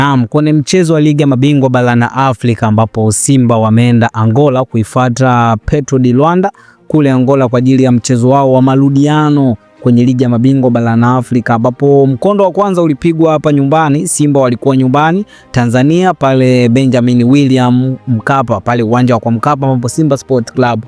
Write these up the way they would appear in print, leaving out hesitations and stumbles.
Naam, kwenye mchezo wa ligi ya mabingwa barani Afrika ambapo Simba wameenda Angola kuifuata Petro di Luanda kule Angola kwa ajili ya mchezo wao wa marudiano kwenye ligi ya mabingwa barani Afrika, ambapo mkondo wa kwanza ulipigwa hapa nyumbani. Simba walikuwa nyumbani Tanzania pale Benjamin William Mkapa, pale uwanja wa kwa Mkapa, ambapo Simba Sport Club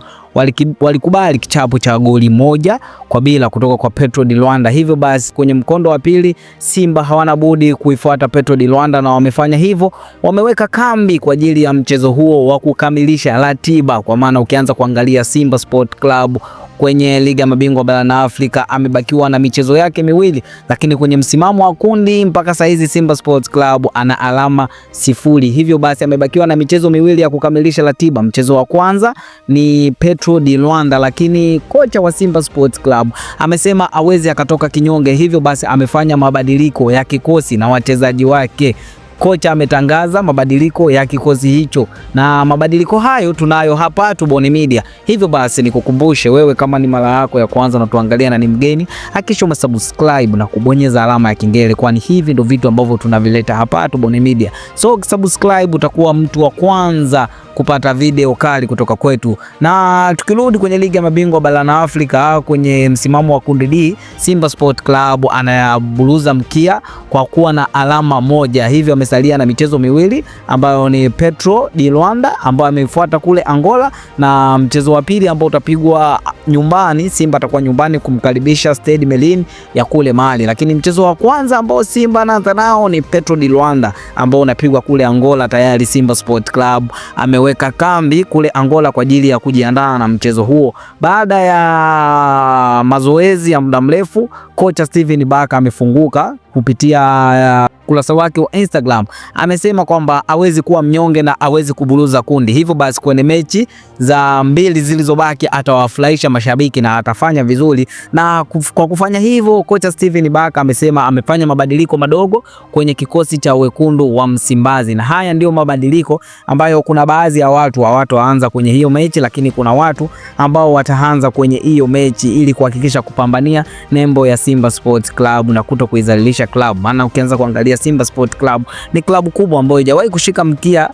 walikubali kichapo cha goli 1-0 kutoka kwa Petro di Luanda. Hivyo basi kwenye mkondo wa pili Simba hawana budi kuifuata Petro di Luanda, na wamefanya hivyo, wameweka kambi kwa ajili ya mchezo huo wa kukamilisha ratiba, kwa maana ukianza kuangalia Simba Sport Club kwenye ligi ya mabingwa barani Afrika amebakiwa na michezo yake miwili, lakini kwenye msimamo wa kundi mpaka saa hizi Simba Sports Club ana alama 0. Hivyo basi amebakiwa na michezo miwili ya kukamilisha ratiba. Mchezo wa kwanza ni Petro di Luanda, lakini kocha wa Simba Sports Club amesema hawezi akatoka kinyonge. Hivyo basi amefanya mabadiliko ya kikosi na wachezaji wake. Kocha ametangaza mabadiliko ya kikosi hicho, na mabadiliko hayo tunayo hapa Tubone Media. Hivyo basi nikukumbushe wewe, kama ni mara yako ya kwanza na tuangalia na ni mgeni, hakikisha umesubscribe na kubonyeza alama ya kengele, kwani hivi ndio vitu ambavyo tunavileta hapa Tubone Media. So subscribe, utakuwa mtu wa kwanza kupata video kali kutoka kwetu. Na tukirudi kwenye ligi ya mabingwa barani Afrika kwenye msimamo wa kundi D, Simba Sport Club anaburuza mkia kwa kuwa na alama 1. Hivyo amesalia na michezo miwili ambayo ni Petro di Luanda ambayo amefuata kule Angola, na mchezo wa pili ambao utapigwa nyumbani, Simba atakuwa nyumbani kumkaribisha Stade Malien ya kule Mali. Lakini mchezo wa kwanza ambao Simba anaanza nao ni Petro di Luanda ambao unapigwa kule Angola. Tayari Simba Sport Club ameweka kambi kule Angola kwa ajili ya kujiandaa na mchezo huo. Baada ya mazoezi ya muda mrefu, kocha Steven Baka amefunguka kupitia kurasa wake wa Instagram. Amesema kwamba hawezi kuwa mnyonge na hawezi kuburuza kundi. Hivyo basi kwenye mechi za mbili zilizobaki atawafurahisha mashabiki na atafanya vizuri, na kwa kufanya hivyo kocha Steven Baka amesema amefanya mabadiliko madogo kwenye kikosi cha wekundu wa Msimbazi, na haya ndio mabadiliko ambayo kuna baadhi ya watu hawataanza kwenye hiyo mechi, lakini kuna watu ambao wataanza kwenye hiyo mechi ili kuhakikisha kupambania nembo ya Simba Sports Club na kuto kuizalilisha club. Maana ukianza kuangalia Simba Sport Club ni klabu kubwa ambayo haijawahi kushika mkia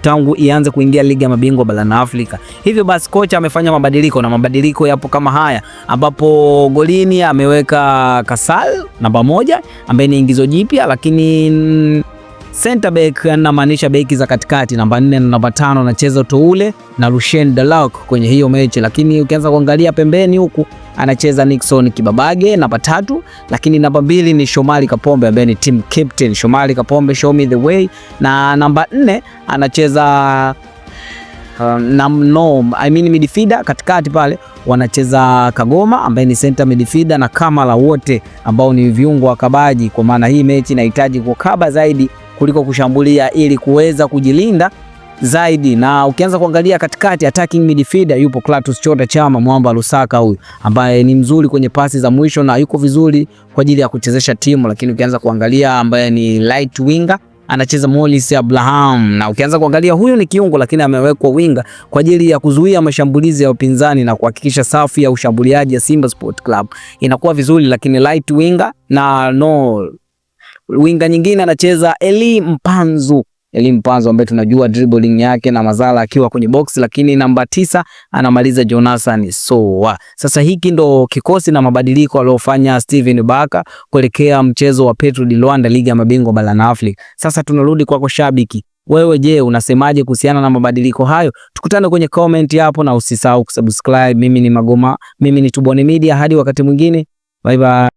tangu ianze kuingia ligi ya mabingwa barani Afrika. Hivyo basi kocha amefanya mabadiliko, na mabadiliko yapo kama haya, ambapo golini ameweka Kasal namba 1 ambaye ni ingizo jipya, lakini center back anamaanisha beki za katikati namba 4 na namba 5 anacheza Toule na Lucien Delac kwenye hiyo mechi. Lakini ukianza kuangalia pembeni huku anacheza Nixon Kibabage namba 3, lakini namba 2 ni Shomari Kapombe ambaye ni team captain. Shomari Kapombe, show me the way. Na namba 4 anacheza midfielder katikati pale wanacheza Kagoma ambaye ni center midfielder na Kamala, wote ambao ni viungo wa kabaji, kwa maana hii mechi inahitaji kukaba zaidi kuliko kushambulia ili kuweza kujilinda zaidi. Na ukianza kuangalia katikati attacking midfielder yupo Clatous Chota Chama Mwamba Lusaka, huyu ambaye ni mzuri kwenye pasi za mwisho na yuko vizuri kwa ajili ya kuchezesha timu. Lakini ukianza kuangalia ambaye ni right winger anacheza Morris Abraham, na ukianza kuangalia huyu ni kiungo lakini amewekwa winga kwa ajili ya kuzuia mashambulizi ya upinzani na kuhakikisha safu ya ushambuliaji ya Simba Sport Club inakuwa vizuri. Lakini right winger na winga nyingine anacheza Eli Mpanzu ambaye tunajua dribbling yake na mazala akiwa kwenye box. Lakini namba 9 anamaliza Jonathan Sowa. Sasa hiki ndo kikosi na mabadiliko aliyofanya Steven Baka kuelekea mchezo wa Petro di Luanda ligi ya mabingwa barani Afrika. Sasa tunarudi kwako shabiki, wewe je, unasemaje kuhusiana na mabadiliko hayo? Tukutane kwenye comment hapo na usisahau kusubscribe. Mimi ni Magoma, mimi ni Tubone Media, hadi wakati mwingine, bye bye.